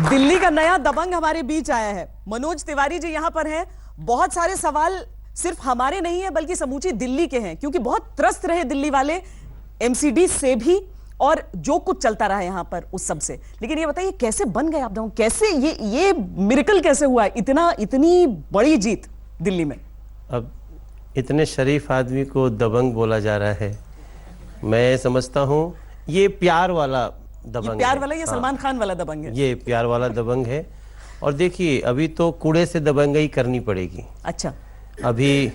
दिल्ली का नया दबंग हमारे बीच आया है। मनोज तिवारी जी यहां पर हैं। बहुत सारे सवाल सिर्फ हमारे नहीं है बल्कि समूची दिल्ली के हैं, क्योंकि बहुत त्रस्त रहे दिल्ली वाले एमसीडी से भी और जो कुछ चलता रहा यहां पर उस सब से। लेकिन ये बताइए कैसे बन गए आप दबंग, कैसे ये मिरेकल कैसे हुआ, इतनी बड़ी जीत दिल्ली में? अब इतने शरीफ आदमी को दबंग बोला जा रहा है, मैं समझता हूँ ये प्यार वाला दबंग, प्यार वाला, ये सलमान खान वाला दबंग है। ये प्यार वाला दबंग है। और देखिए अभी तो कूड़े से दबंगई करनी पड़ेगी। अच्छा, अभी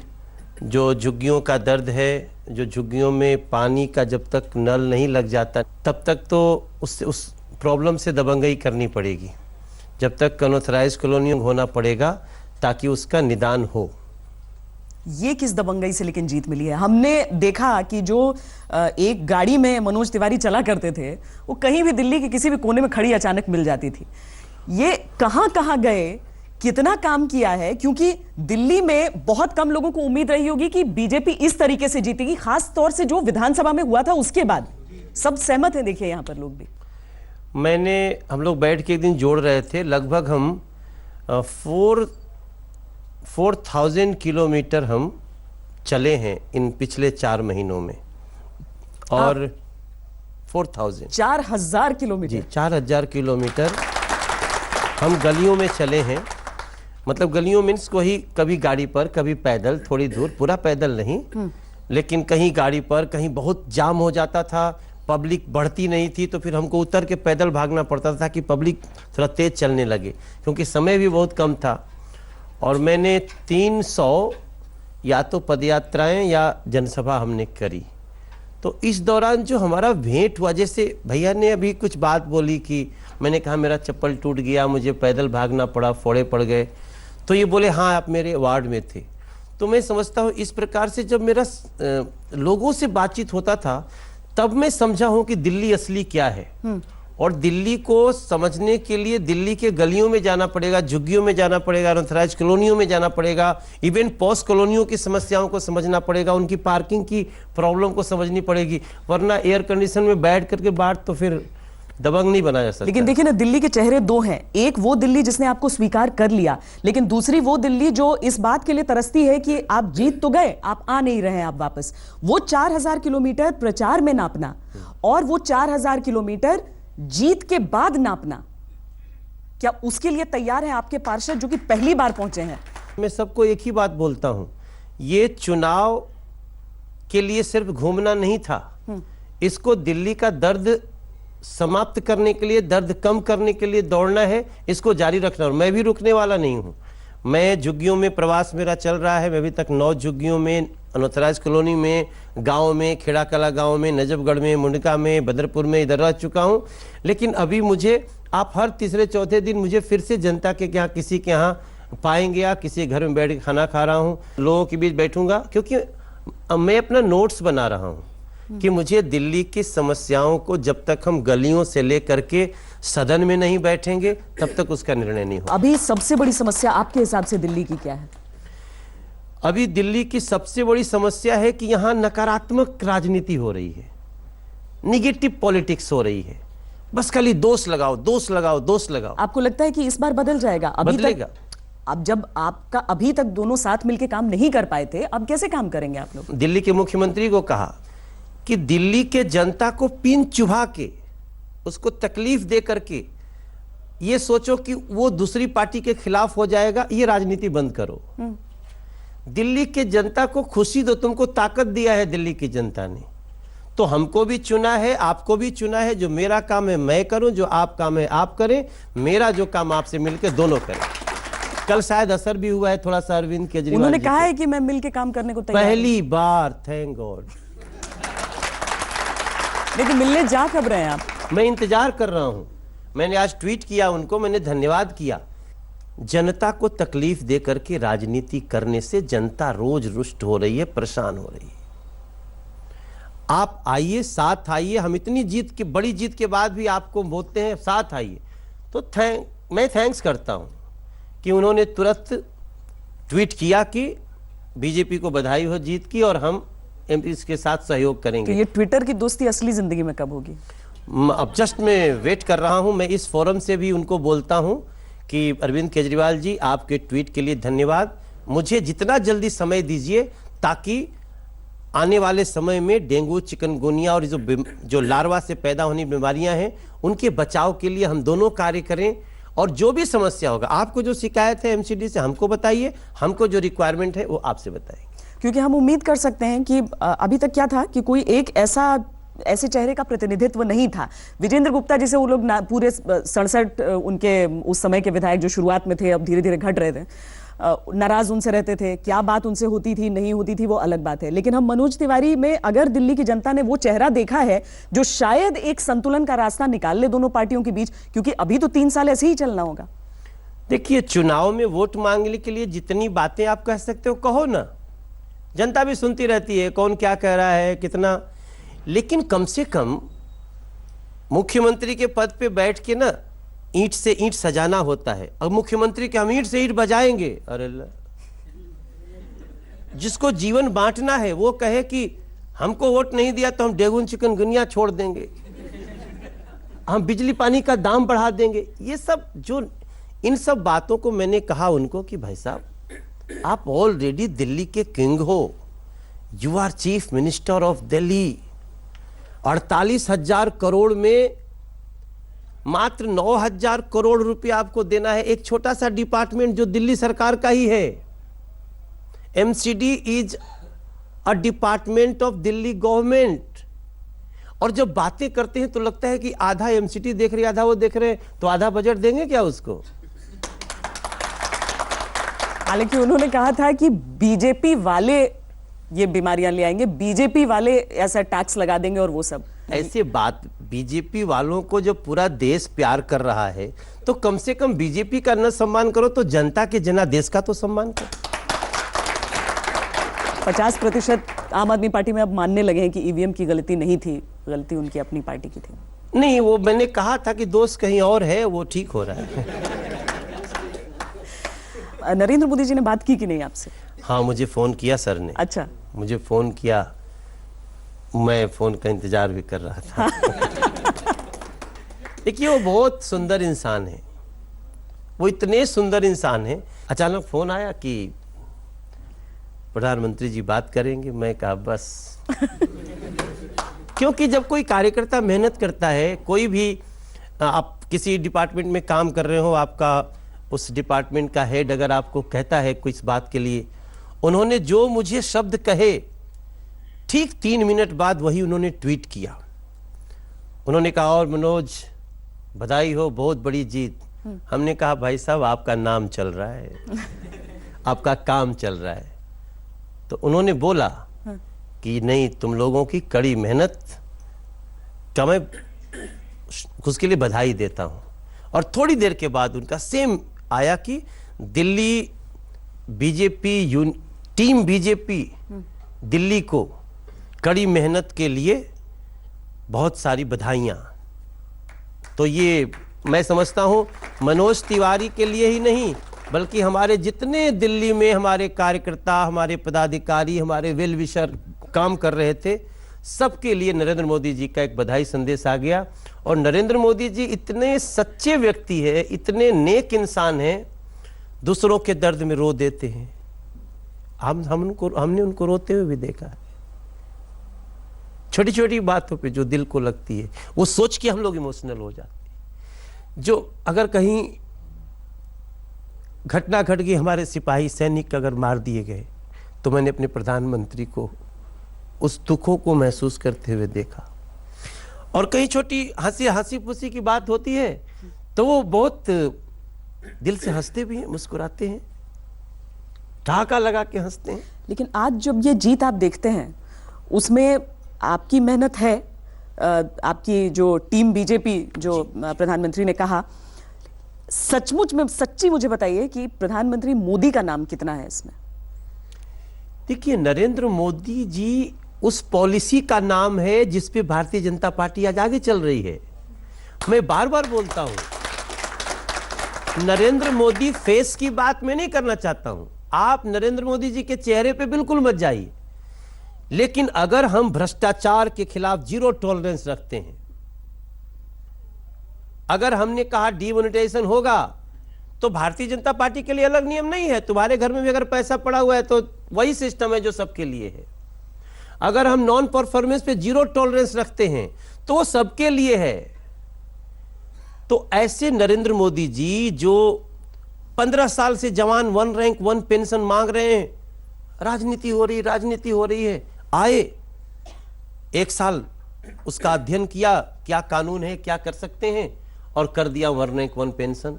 जो झुग्गियों का दर्द है, जो झुग्गियों में पानी का जब तक नल नहीं लग जाता तब तक तो उस प्रॉब्लम से दबंगई करनी पड़ेगी। जब तक अनऑथराइज्ड कॉलोनी होना पड़ेगा ताकि उसका निदान हो। ये किस दबंगई से लेकिन जीत मिली है? हमने देखा कि जो एक गाड़ी में मनोज तिवारी चला करते थे वो कहीं भी दिल्ली के किसी भी कोने में खड़ी अचानक मिल जाती थी। ये कहां कहां गए, कितना काम किया है? क्योंकि दिल्ली में बहुत कम लोगों को उम्मीद रही होगी कि बीजेपी इस तरीके से जीतेगी, खास तौर से जो विधानसभा में हुआ था उसके बाद। सब सहमत हैं, देखिए यहां पर लोग भी। हम लोग बैठ के एक दिन जोड़ रहे थे, लगभग हम 4000 किलोमीटर हम चले हैं इन पिछले 4 महीनों में। और 4000 किलोमीटर जी, 4000 किलोमीटर हम गलियों में चले हैं। मतलब गलियों मीन्स वही, कभी गाड़ी पर, कभी पैदल, थोड़ी दूर, पूरा पैदल नहीं, लेकिन कहीं गाड़ी पर, कहीं बहुत जाम हो जाता था, पब्लिक बढ़ती नहीं थी तो फिर हमको उतर के पैदल भागना पड़ता था कि पब्लिक थोड़ा तेज चलने लगे, क्योंकि समय भी बहुत कम था। और मैंने 300 या तो पदयात्राएं या जनसभा हमने करी। तो इस दौरान जो हमारा भेंट हुआ, जैसे भैया ने अभी कुछ बात बोली कि मैंने कहा मेरा चप्पल टूट गया, मुझे पैदल भागना पड़ा, फोड़े पड़ गए, तो ये बोले हाँ आप मेरे वार्ड में थे। तो मैं समझता हूँ इस प्रकार से जब मेरा लोगों से बातचीत होता था तब मैं समझा हूँ कि दिल्ली असली क्या है। और दिल्ली को समझने के लिए दिल्ली के गलियों में जाना पड़ेगा, झुग्गियों में जाना पड़ेगा, अनऑथराइज्ड कॉलोनियों में जाना पड़ेगा, इवन पोस्ट कॉलोनियों की समस्याओं को समझना पड़ेगा, उनकी पार्किंग की प्रॉब्लम को समझनी पड़ेगी, वरना एयर कंडीशन में बैठ करके बात तो फिर दबंग नहीं बनाया जा सकता। लेकिन देखिए ना, दिल्ली के चेहरे दो हैं। एक वो दिल्ली जिसने आपको स्वीकार कर लिया, लेकिन दूसरी वो दिल्ली जो इस बात के लिए तरसती है कि आप जीत तो गए, आप आ नहीं रहे, आप वापस। वो 4000 किलोमीटर प्रचार में नापना और वो 4000 किलोमीटर जीत के बाद नापना, क्या उसके लिए तैयार है आपके पार्षद जो कि पहली बार पहुंचे हैं? मैं सबको एक ही बात बोलता हूं, ये चुनाव के लिए सिर्फ घूमना नहीं था, इसको दिल्ली का दर्द समाप्त करने के लिए, दर्द कम करने के लिए दौड़ना है, इसको जारी रखना। और मैं भी रुकने वाला नहीं हूं। मैं झुग्गियों में प्रवास मेरा चल रहा है। मैं अभी तक 9 झुग्गियों में, अनऑथराइज्ड कॉलोनी में, गांव में, खेड़ा कला गांव में, नजफगढ़ में, मुंडका में, बदरपुर में इधर रह चुका हूं। लेकिन अभी मुझे आप हर तीसरे चौथे दिन मुझे फिर से जनता के यहाँ, किसी के यहाँ पाएंगे, या किसी घर में बैठ के खाना खा रहा हूँ, लोगों के बीच बैठूंगा, क्योंकि मैं अपना नोट्स बना रहा हूँ कि मुझे दिल्ली की समस्याओं को जब तक हम गलियों से लेकर के सदन में नहीं बैठेंगे तब तक उसका निर्णय नहीं होगा। अभी सबसे बड़ी समस्या आपके हिसाब से दिल्ली की क्या है? अभी दिल्ली की सबसे बड़ी समस्या है कि यहाँ नकारात्मक राजनीति हो रही है, निगेटिव पॉलिटिक्स हो रही है। बस खाली दोष लगाओ, दोष लगाओ, दोष लगाओ। आपको लगता है कि इस बार बदल जाएगा? बदलेगा। अब जब आपका अभी तक दोनों साथ मिलकर काम नहीं कर पाए थे, अब कैसे काम करेंगे आप लोग? दिल्ली के मुख्यमंत्री को कहा कि दिल्ली के जनता को पिन चुभा के, उसको तकलीफ दे करके ये सोचो कि वो दूसरी पार्टी के खिलाफ हो जाएगा, ये राजनीति बंद करो। दिल्ली के जनता को खुशी दो, तुमको ताकत दिया है दिल्ली की जनता ने, तो हमको भी चुना है, आपको भी चुना है। जो मेरा काम है मैं करूं, जो आप काम है आप करें, मेरा जो काम आपसे मिलकर दोनों करें। कल शायद असर भी हुआ है थोड़ा सा अरविंद केजरीवाल। उन्होंने कहा है कि मैं मिलके काम करने को तैयार हूं। पहली बार, थैंक गॉड। लेकिन मिलने जा कब रहे हैं आप? मैं इंतजार कर रहा हूं। मैंने आज ट्वीट किया उनको, मैंने धन्यवाद किया। जनता को तकलीफ दे करके राजनीति करने से जनता रोज रुष्ट हो रही है, परेशान हो रही है। आप आइए, साथ आइए। हम इतनी जीत के, बड़ी जीत के बाद भी आपको बोलते हैं साथ आइए, तो मैं थैंक्स करता हूं कि उन्होंने तुरंत ट्वीट किया कि बीजेपी को बधाई हो जीत की और हम इसके साथ सहयोग करेंगे। तो ये ट्विटर की दोस्ती असली जिंदगी में कब होगी? अब जस्ट मैं वेट कर रहा हूं, मैं इस फोरम से भी उनको बोलता हूं कि अरविंद केजरीवाल जी, आपके ट्वीट के लिए धन्यवाद। मुझे जितना जल्दी समय दीजिए ताकि आने वाले समय में डेंगू, चिकनगुनिया और जो लार्वा से पैदा होने बीमारियां हैं उनके बचाव के लिए हम दोनों कार्य करें। और जो भी समस्या होगा, आपको जो शिकायत है एमसीडी से हमको बताइए, हमको जो रिक्वायरमेंट है वो आपसे बताएंगे। क्योंकि हम उम्मीद कर सकते हैं कि अभी तक क्या था कि कोई एक ऐसे चेहरे का प्रतिनिधित्व नहीं था। विजेंद्र गुप्ता जिसे वो लोग पूरे 67 उनके उस समय के विधायक जो शुरुआत में थे, अब धीरे धीरे घट रहे थे, नाराज उनसे रहते थे। क्या बात उनसे होती थी नहीं होती थी वो अलग बात है, लेकिन हम मनोज तिवारी में अगर दिल्ली की जनता ने वो चेहरा देखा है जो शायद एक संतुलन का रास्ता निकाल ले दोनों पार्टियों के बीच, क्योंकि अभी तो 3 साल ऐसे ही चलना होगा। देखिए, चुनाव में वोट मांगने के लिए जितनी बातें आप कह सकते हो कहो ना, जनता भी सुनती रहती है कौन क्या कह रहा है कितना। लेकिन कम से कम मुख्यमंत्री के पद पे बैठ के ना ईंट से ईंट सजाना होता है। अब मुख्यमंत्री के हम ईंट से ईंट बजाएंगे, अरे जिसको जीवन बांटना है वो कहे कि हमको वोट नहीं दिया तो हम डेंगू चिकनगुनिया छोड़ देंगे, हम बिजली पानी का दाम बढ़ा देंगे। ये सब जो इन सब बातों को मैंने कहा उनको कि भाई साहब, आप ऑलरेडी दिल्ली के किंग हो, you are chief minister of Delhi. 48,000 crore में मात्र 9,000 करोड़ रुपया आपको देना है एक छोटा सा डिपार्टमेंट जो दिल्ली सरकार का ही है। MCD is a department of Delhi government. और जब बातें करते हैं तो लगता है कि आधा एमसीडी देख रहे आधा वो देख रहे हैं, तो आधा बजट देंगे क्या उसको? हालांकि उन्होंने कहा था कि बीजेपी वाले ये बीमारियां ले आएंगे, बीजेपी वाले ऐसा टैक्स लगा देंगे और वो सब। ऐसे बात, बीजेपी वालों को जब पूरा देश प्यार कर रहा है तो कम से कम बीजेपी का न सम्मान करो तो जनता के जनादेश का तो सम्मान करो। 50% आम आदमी पार्टी में अब मानने लगे हैं कि ईवीएम की गलती नहीं थी, गलती उनकी अपनी पार्टी की थी। नहीं, वो मैंने कहा था कि दोष कहीं और है, वो ठीक हो रहा है। नरेंद्र मोदी जी ने बात की कि नहीं आपसे? हाँ, मुझे फोन किया सर ने। अच्छा, मुझे फोन किया, मैं फोन का इंतजार भी कर रहा था। देखिए, वो बहुत सुंदर इंसान है, वो इतने सुंदर इंसान है। अचानक फोन आया कि प्रधानमंत्री जी बात करेंगे। मैं कहा बस। क्योंकि जब कोई कार्यकर्ता मेहनत करता है, कोई भी आप किसी डिपार्टमेंट में काम कर रहे हो, आपका उस डिपार्टमेंट का हेड अगर आपको कहता है कुछ बात के लिए, उन्होंने जो मुझे शब्द कहे ठीक 3 मिनट बाद वही उन्होंने ट्वीट किया। उन्होंने कहा, और मनोज बधाई हो, बहुत बड़ी जीत। हमने कहा भाई साहब, आपका नाम चल रहा है, आपका काम चल रहा है। तो उन्होंने बोला कि नहीं, तुम लोगों की कड़ी मेहनत का मैं उसके लिए बधाई देता हूं। और थोड़ी देर के बाद उनका सेम आया कि Delhi BJP team BJP Delhi को कड़ी मेहनत के लिए बहुत सारी बधाइयां। तो ये मैं समझता हूं मनोज तिवारी के लिए ही नहीं, बल्कि हमारे जितने दिल्ली में हमारे कार्यकर्ता, हमारे पदाधिकारी, हमारे वेल विशर काम कर रहे थे, सबके लिए नरेंद्र मोदी जी का एक बधाई संदेश आ गया। और नरेंद्र मोदी जी इतने सच्चे व्यक्ति है, इतने नेक इंसान हैं, दूसरों के दर्द में रो देते हैं। हमने उनको रोते हुए भी देखा है, छोटी छोटी बातों पे जो दिल को लगती है वो सोच के हम लोग इमोशनल हो जाते हैं। जो अगर कहीं घटना घट गई, हमारे सिपाही सैनिक अगर मार दिए गए, तो मैंने अपने प्रधानमंत्री को उस दुखों को महसूस करते हुए देखा। और कहीं छोटी हंसी फुसी की बात होती है तो वो बहुत दिल से हंसते भी हैं, मुस्कुराते हैं, ठहाका लगा के हंसते हैं। लेकिन आज जब ये जीत आप देखते हैं, उसमें आपकी मेहनत है, आपकी जो टीम बीजेपी, जो प्रधानमंत्री ने कहा, सचमुच में सच्ची मुझे बताइए कि प्रधानमंत्री मोदी का नाम कितना है इसमें? देखिए, नरेंद्र मोदी जी उस पॉलिसी का नाम है जिस पे भारतीय जनता पार्टी आज आगे चल रही है। मैं बार बार बोलता हूं, नरेंद्र मोदी फेस की बात मैं नहीं करना चाहता हूं। आप नरेंद्र मोदी जी के चेहरे पे बिल्कुल मत जाइए, लेकिन अगर हम भ्रष्टाचार के खिलाफ जीरो टॉलरेंस रखते हैं, अगर हमने कहा डिमोनेटाइजेशन होगा तो भारतीय जनता पार्टी के लिए अलग नियम नहीं है। तुम्हारे घर में भी अगर पैसा पड़ा हुआ है तो वही सिस्टम है जो सबके लिए है। अगर हम नॉन परफॉर्मेंस पे जीरो टॉलरेंस रखते हैं तो वो सबके लिए है। तो ऐसे नरेंद्र मोदी जी जो 15 साल से जवान 1 रैंक 1 पेंशन मांग रहे हैं, राजनीति हो रही है, आए 1 साल उसका अध्ययन किया, क्या कानून है, क्या कर सकते हैं, और कर दिया 1 रैंक 1 पेंशन।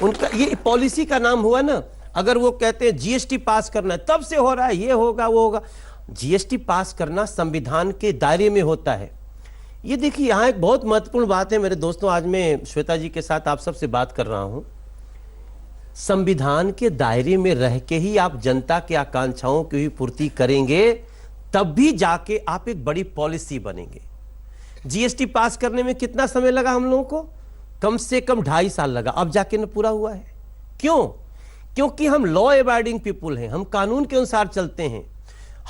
उनका ये पॉलिसी का नाम हुआ ना। अगर वो कहते हैं जीएसटी पास करना है, तब से हो रहा है, ये होगा वो होगा। जीएसटी पास करना संविधान के दायरे में होता है। ये देखिए, यहां एक बहुत महत्वपूर्ण बात है मेरे दोस्तों। आज मैं श्वेता जी के साथ आप सबसे बात कर रहा हूं। संविधान के दायरे में रह के ही आप जनता की आकांक्षाओं की भी पूर्ति करेंगे, तब भी जाके आप एक बड़ी पॉलिसी बनेंगे। जीएसटी पास करने में कितना समय लगा हम लोगों को? कम से कम 2.5 साल लगा, अब जाके न पूरा हुआ है। क्यों? क्योंकि हम लॉ अबाइडिंग पीपुल हैं, हम कानून के अनुसार चलते हैं।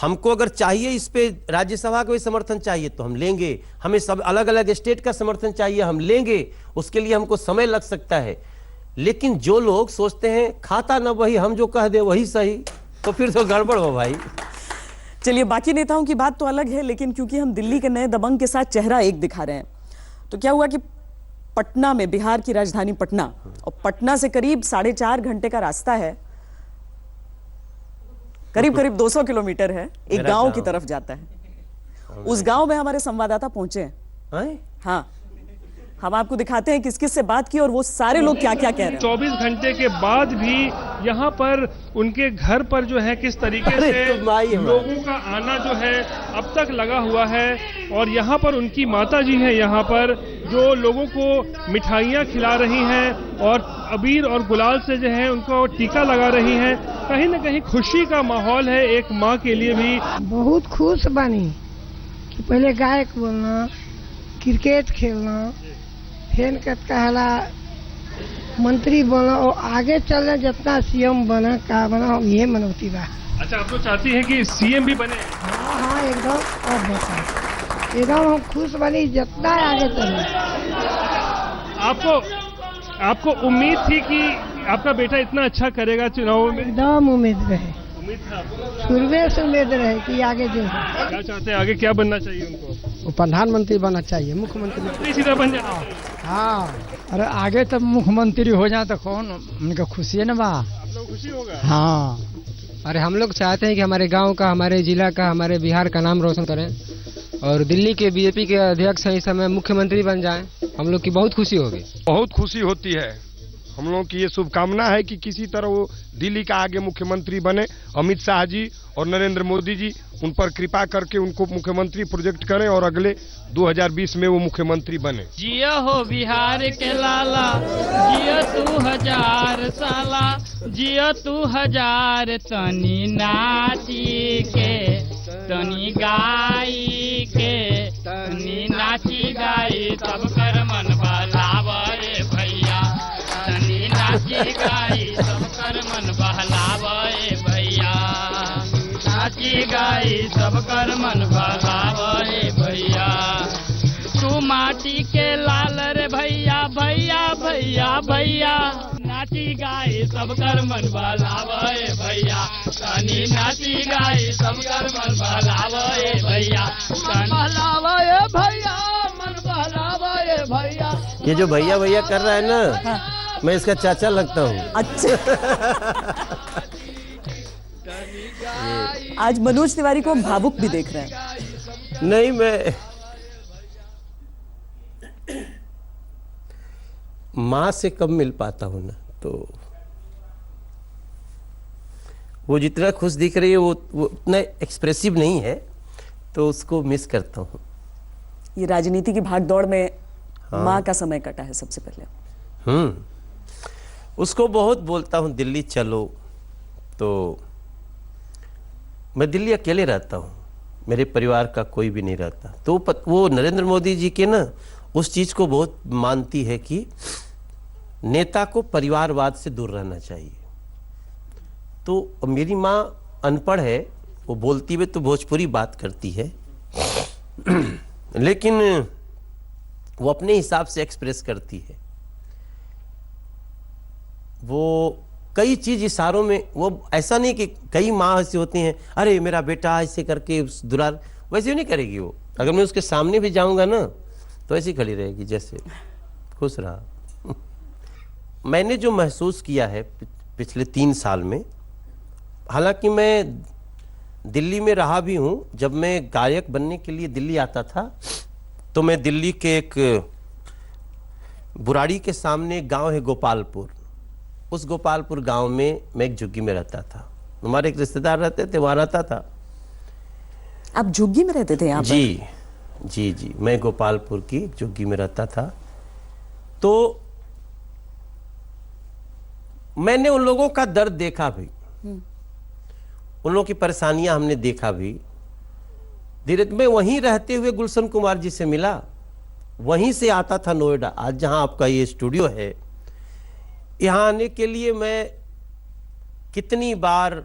हमको अगर चाहिए इस पे राज्यसभा का भी समर्थन चाहिए तो हम लेंगे, हमें सब अलग अलग स्टेट का समर्थन चाहिए हम लेंगे, उसके लिए हमको समय लग सकता है। लेकिन जो लोग सोचते हैं खाता ना वही, हम जो कह दे वही सही, तो फिर तो गड़बड़ हो भाई। चलिए, बाकी नेताओं की बात तो अलग है, लेकिन क्योंकि हम दिल्ली के नए दबंग के साथ चेहरा एक दिखा रहे हैं, तो क्या हुआ कि पटना में, बिहार की राजधानी पटना, और पटना से करीब 4.5 घंटे का रास्ता है, करीब 200 किलोमीटर है, एक गांव की तरफ जाता है। उस गांव में हमारे संवाददाता पहुंचे हैं। हाँ, हम आपको दिखाते हैं किस किस से बात की और वो सारे लोग क्या क्या कह रहे हैं। 24 घंटे के बाद भी यहाँ पर उनके घर पर जो है किस तरीके से लोगों का आना जो है अब तक लगा हुआ है। और यहाँ पर उनकी माता जी हैं, यहाँ पर जो लोगों को मिठाइयाँ खिला रही हैं और अबीर और गुलाल से जो है उनको टीका लगा रही हैं। कहीं न कहीं खुशी का माहौल है एक माँ के लिए भी। बहुत खुश बनी कि पहले गायक बोलना, क्रिकेट खेलना, फेन कहला मंत्री बना और आगे चलना, जितना सीएम बना का बना, हम ये मनौती बा। अच्छा, आप तो चाहती हैं कि सीएम भी बने? हाँ एकदम, अब बता एकदम हम खुश बनी, जितना आगे चले। आपको उम्मीद थी कि आपका बेटा इतना अच्छा करेगा चुनाव में? एकदम उम्मीद रहे, उम्मीद था शुरू से उम्मीद रहे कि आगे जो है। क्या चाहते हैं, आगे क्या बनना चाहिए उनको? वो प्रधानमंत्री बनना चाहिए, मुख्यमंत्री। सीधा बन जाए। हाँ, अरे आगे तब मुख्यमंत्री हो जाए तो कौन उनका खुशी है ना बा। आप लोग खुशी होगा? हाँ, अरे हम लोग चाहते हैं कि हमारे गांव का, हमारे जिला का, हमारे बिहार का नाम रोशन करें और दिल्ली के बीजेपी के अध्यक्ष इस समय मुख्यमंत्री बन जाएं। हम लोग की बहुत खुशी होगी। बहुत खुशी होती है। हम लोगों की ये शुभकामना है कि किसी तरह वो दिल्ली का आगे मुख्यमंत्री बने। अमित शाह जी और नरेंद्र मोदी जी उन पर कृपा करके उनको मुख्यमंत्री प्रोजेक्ट करें और अगले 2020 में वो मुख्यमंत्री बने। जिया हो बिहार के लाला, जिया तू 1000 साला, जिया तू 1000, तनी नाची के, तनी गाई के, तनी नाची गाई सब कर मन बहलावे भैया, तनी नाची गाई सब कर मन बहलावे भैया, नाची गाई सब कर मन बहलावे भैया। तू माटी के लाल रे भैया, भैया भैया भैया, नाची गाई सब कर मन बहलावे भैया, तनी नाची गाई सब कर मन बहलावे भैया, मन बहलावे भैया, मन बहलावे भैया। ये जो भैया भैया कर रहा है ना, मैं इसका चाचा लगता हूँ। अच्छा। आज मनोज तिवारी को हम भावुक भी देख रहे हैं। नहीं, मैं माँ से कम मिल पाता हूँ ना, तो वो जितना खुश दिख रही है वो उतना एक्सप्रेसिव नहीं है, तो उसको मिस करता हूँ। ये राजनीति की भाग दौड़ में माँ का समय कटा है सबसे पहले। उसको बहुत बोलता हूँ दिल्ली चलो, तो मैं दिल्ली अकेले रहता हूँ, मेरे परिवार का कोई भी नहीं रहता। तो वो नरेंद्र मोदी जी के ना उस चीज़ को बहुत मानती है कि नेता को परिवारवाद से दूर रहना चाहिए। तो मेरी माँ अनपढ़ है, वो बोलती हुई तो भोजपुरी बात करती है, लेकिन वो अपने हिसाब से एक्सप्रेस करती है। वो कई चीज इशारों में, वो ऐसा नहीं कि कई माँ ऐसी होती हैं, अरे मेरा बेटा ऐसे करके दुलार, वैसे नहीं करेगी वो। अगर मैं उसके सामने भी जाऊंगा ना तो ऐसी खड़ी रहेगी जैसे खुश रहा। मैंने जो महसूस किया है पिछले 3 साल में, हालांकि मैं दिल्ली में रहा भी हूँ, जब मैं गायक बनने के लिए दिल्ली आता था तो मैं दिल्ली के एक बुराड़ी के सामने एक गांव है गोपालपुर, उस गोपालपुर गांव में मैं एक झुग्गी में रहता था। हमारे एक रिश्तेदार रहते थे, वहाँ रहता था। आप झुग्गी में रहते थे यहाँ पर? जी जी जी, मैं गोपालपुर की एक झुग्गी में रहता था। तो मैंने उन लोगों का दर्द देखा भी, उन लोगों की परेशानियां हमने देखा भी। धीरे मैं वहीं रहते हुए गुलशन कुमार जी से मिला, वहीं से आता था नोएडा, आज जहां आपका ये स्टूडियो है। यहाँ आने के लिए मैं कितनी बार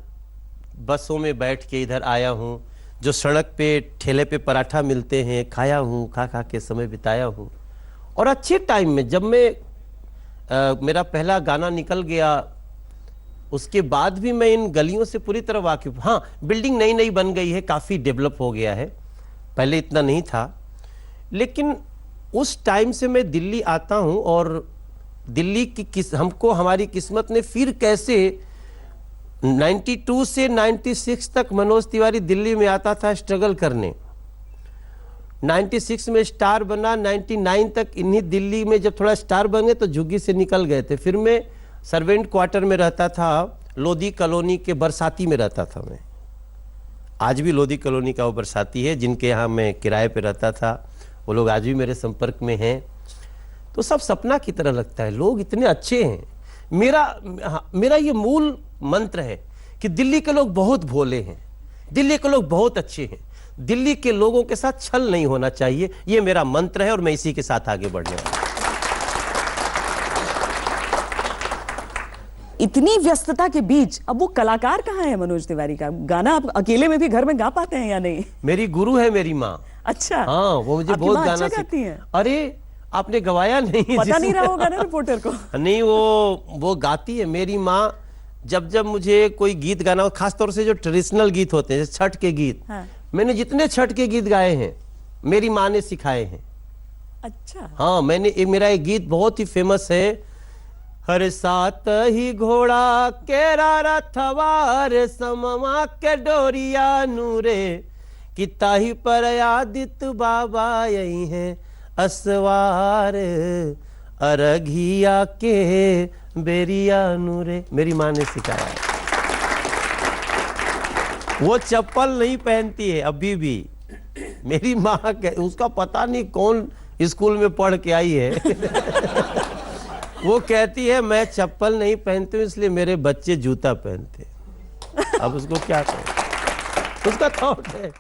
बसों में बैठ के इधर आया हूँ, जो सड़क पे ठेले पे पराठा मिलते हैं खाया हूँ, खा खा के समय बिताया हूँ। और अच्छे टाइम में जब मैं मेरा पहला गाना निकल गया, उसके बाद भी मैं इन गलियों से पूरी तरह वाकिफ। हाँ, बिल्डिंग नई नई बन गई है, काफ़ी डेवलप हो गया है, पहले इतना नहीं था। लेकिन उस टाइम से मैं दिल्ली आता हूँ और दिल्ली की हमको हमारी किस्मत ने फिर कैसे 92 से 96 तक मनोज तिवारी दिल्ली में आता था स्ट्रगल करने। 96 में स्टार बना, 99 तक इन्हीं दिल्ली में जब थोड़ा स्टार बन गए तो झुग्गी से निकल गए थे। फिर मैं सर्वेंट क्वार्टर में रहता था, लोधी कॉलोनी के बरसाती में रहता था मैं। आज भी लोधी कॉलोनी का वो बरसाती है जिनके यहाँ मैं किराए पे रहता था, वो लोग आज भी मेरे संपर्क में हैं। तो सब सपना की तरह लगता है, लोग इतने अच्छे हैं। मेरा ये मूल मंत्र है कि दिल्ली के लोग बहुत भोले हैं, दिल्ली के लोग बहुत अच्छे हैं, दिल्ली के लोगों के साथ छल नहीं होना चाहिए। ये मेरा मंत्र है और मैं इसी के साथ आगे बढ़ने वाला हूं। इतनी व्यस्तता के बीच अब वो कलाकार कहाँ है मनोज तिवारी का? गाना आप अकेले में भी घर में गा पाते हैं या नहीं? मेरी गुरु है मेरी माँ। अच्छा, हाँ, वो मुझे बहुत गाना गाती हैं। अरे आपने गवाया नहीं, पता नहीं रहा होगा ना रिपोर्टर को। नहीं, वो गाती है मेरी माँ। जब मुझे कोई गीत गाना हो, खासतौर से जो ट्रेडिशनल गीत होते हैं, छठ के गीत, हाँ। मैंने जितने छठ के गीत गाए हैं मेरी माँ ने सिखाए हैं। अच्छा। हाँ, मेरा एक गीत बहुत ही फेमस है, हर सात ही घोड़ा केरा रथवार सममा के डोरिया नूरे किताही पर आदित बाबा यही है असवार अरघिया के बेरिया नूरे। मेरी माँ ने सिखाया है। वो चप्पल नहीं पहनती है अभी भी। मेरी माँ उसका पता नहीं कौन स्कूल में पढ़ के आई है। वो कहती है मैं चप्पल नहीं पहनती हूँ इसलिए मेरे बच्चे जूता पहनते। अब उसको क्या करें, उसका थॉट है।